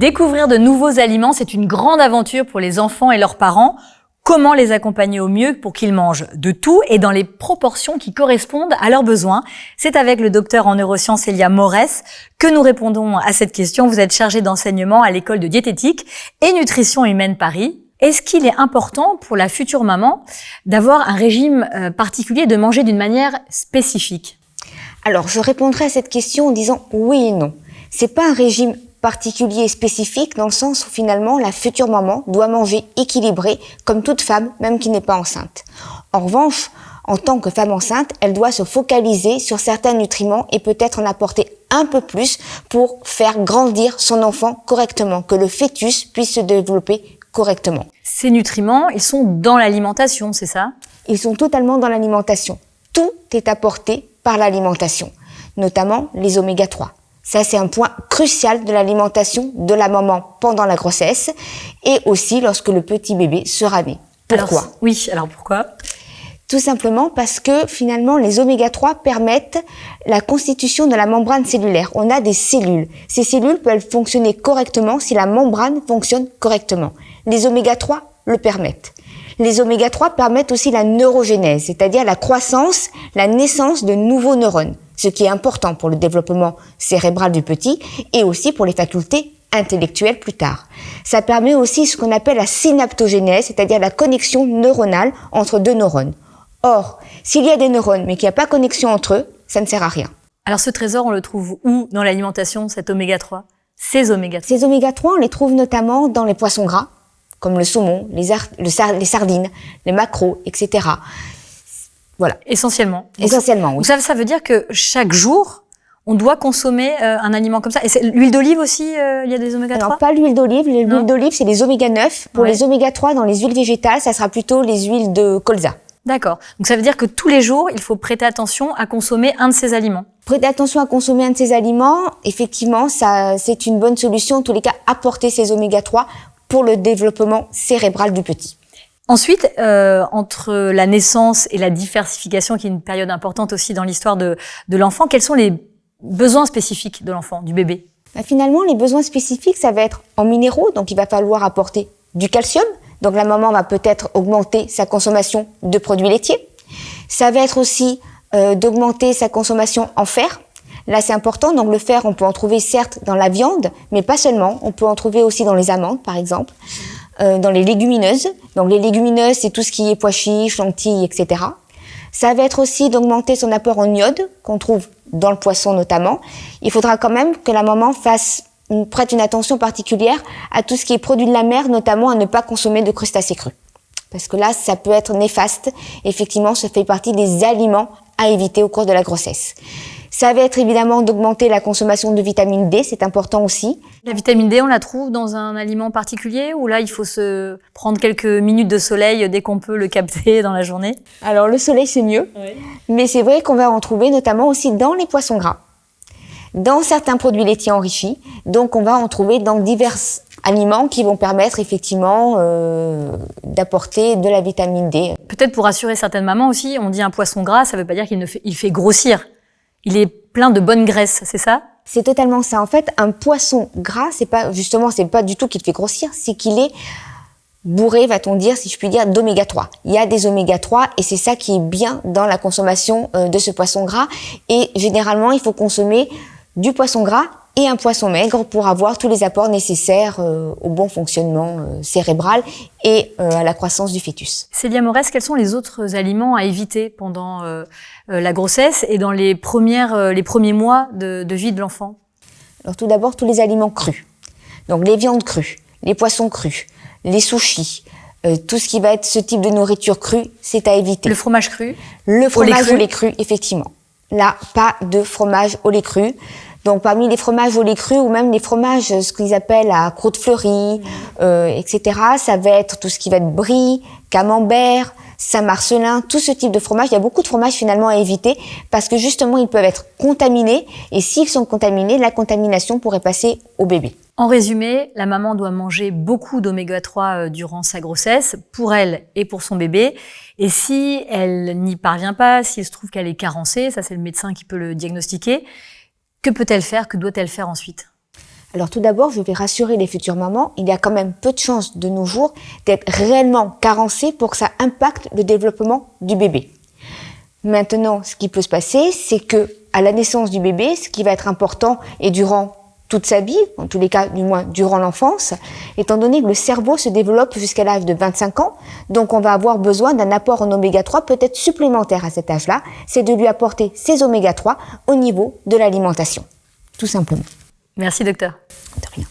Découvrir de nouveaux aliments, c'est une grande aventure pour les enfants et leurs parents. Comment les accompagner au mieux pour qu'ils mangent de tout et dans les proportions qui correspondent à leurs besoins? C'est avec le docteur en neurosciences Célia Morès que nous répondons à cette question. Vous êtes chargée d'enseignement à l'école de diététique et nutrition humaine Paris. Est-ce qu'il est important pour la future maman d'avoir un régime particulier, de manger d'une manière spécifique? Alors, je répondrai à cette question en disant oui et non. C'est pas un régime particulier et spécifique dans le sens où finalement la future maman doit manger équilibré comme toute femme, même qui n'est pas enceinte. En revanche, en tant que femme enceinte, elle doit se focaliser sur certains nutriments et peut-être en apporter un peu plus pour faire grandir son enfant correctement, que le fœtus puisse se développer correctement. Ces nutriments, ils sont dans l'alimentation, c'est ça? Ils sont totalement dans l'alimentation. Tout est apporté par l'alimentation, notamment les oméga 3. Ça, c'est un point crucial de l'alimentation de la maman pendant la grossesse et aussi lorsque le petit bébé sera né. Pourquoi? Alors pourquoi? Tout simplement parce que finalement, les oméga 3 permettent la constitution de la membrane cellulaire. On a des cellules. Ces cellules peuvent fonctionner correctement si la membrane fonctionne correctement. Les oméga 3 le permettent. Les oméga 3 permettent aussi la neurogénèse, c'est-à-dire la croissance, la naissance de nouveaux neurones, ce qui est important pour le développement cérébral du petit et aussi pour les facultés intellectuelles plus tard. Ça permet aussi ce qu'on appelle la synaptogénèse, c'est-à-dire la connexion neuronale entre deux neurones. Or, s'il y a des neurones mais qu'il n'y a pas connexion entre eux, ça ne sert à rien. Alors ce trésor, on le trouve où dans l'alimentation, cet oméga 3? Ces oméga 3. Ces oméga 3, on les trouve notamment dans les poissons gras, comme le saumon, les sardines, les maquereaux, etc. Voilà. Essentiellement. Essentiellement, oui. Ça veut dire que chaque jour, on doit consommer un aliment comme ça. Et l'huile d'olive aussi, il y a des oméga 3? Alors, pas l'huile d'olive. L'huile d'olive, c'est les oméga 9. Pour les oméga 3, dans les huiles végétales, ça sera plutôt les huiles de colza. D'accord. Donc ça veut dire que tous les jours, il faut prêter attention à consommer un de ces aliments. Prêter attention à consommer un de ces aliments, effectivement, ça, c'est une bonne solution. En tous les cas, apporter ces oméga 3 pour le développement cérébral du petit. Ensuite, entre la naissance et la diversification, qui est une période importante aussi dans l'histoire de l'enfant, quels sont les besoins spécifiques de l'enfant, du bébé? Finalement, les besoins spécifiques, ça va être en minéraux, donc il va falloir apporter du calcium. Donc la maman va peut-être augmenter sa consommation de produits laitiers. Ça va être aussi d'augmenter sa consommation en fer. Là, c'est important. Donc le fer, on peut en trouver certes dans la viande, mais pas seulement. On peut en trouver aussi dans les amandes, par exemple, dans les légumineuses. Donc les légumineuses, c'est tout ce qui est pois chiches, lentilles, etc. Ça va être aussi d'augmenter son apport en iode, qu'on trouve dans le poisson notamment. Il faudra quand même que la maman prête une attention particulière à tout ce qui est produit de la mer, notamment à ne pas consommer de crustacés crus. Parce que là, ça peut être néfaste. Effectivement, ça fait partie des aliments à éviter au cours de la grossesse. Ça va être évidemment d'augmenter la consommation de vitamine D, c'est important aussi. La vitamine D, on la trouve dans un aliment particulier ou là, il faut se prendre quelques minutes de soleil dès qu'on peut le capter dans la journée? Alors, le soleil, c'est mieux. Oui. Mais c'est vrai qu'on va en trouver notamment aussi dans les poissons gras, dans certains produits laitiers enrichis. Donc, on va en trouver dans divers aliments qui vont permettre effectivement d'apporter de la vitamine D. Peut-être pour rassurer certaines mamans aussi, on dit un poisson gras, ça veut pas dire il fait grossir. Il est plein de bonnes graisses, c'est ça? C'est totalement ça. En fait, un poisson gras, c'est pas du tout qu'il fait grossir, c'est qu'il est bourré, va-t-on dire, si je puis dire, d'oméga 3. Il y a des oméga 3 et c'est ça qui est bien dans la consommation de ce poisson gras. Et généralement, il faut consommer du poisson gras et un poisson maigre pour avoir tous les apports nécessaires au bon fonctionnement cérébral et à la croissance du fœtus. Célia Morès, quels sont les autres aliments à éviter pendant la grossesse et dans les premiers mois de vie de l'enfant? Alors tout d'abord, tous les aliments crus. Donc les viandes crues, les poissons crus, les sushis, tout ce qui va être ce type de nourriture crue, c'est à éviter. Le fromage cru? Le fromage au lait cru, effectivement. Là, pas de fromage au lait cru. Donc, parmi les fromages au lait cru ou même les fromages, ce qu'ils appellent à croûte fleurie, etc., ça va être tout ce qui va être brie, camembert, Saint-Marcellin, tout ce type de fromage. Il y a beaucoup de fromages finalement à éviter parce que justement, ils peuvent être contaminés et s'ils sont contaminés, la contamination pourrait passer au bébé. En résumé, la maman doit manger beaucoup d'oméga 3 durant sa grossesse, pour elle et pour son bébé. Et si elle n'y parvient pas, s'il se trouve qu'elle est carencée, ça c'est le médecin qui peut le diagnostiquer, que peut-elle faire? Que doit-elle faire ensuite? Alors tout d'abord, je vais rassurer les futures mamans, il y a quand même peu de chances de nos jours d'être réellement carencée pour que ça impacte le développement du bébé. Maintenant, ce qui peut se passer, c'est que à la naissance du bébé, ce qui va être important et durant toute sa vie, en tous les cas du moins durant l'enfance, étant donné que le cerveau se développe jusqu'à l'âge de 25 ans, donc on va avoir besoin d'un apport en oméga 3 peut-être supplémentaire à cet âge-là, c'est de lui apporter ces oméga 3 au niveau de l'alimentation, tout simplement. Merci docteur. De rien.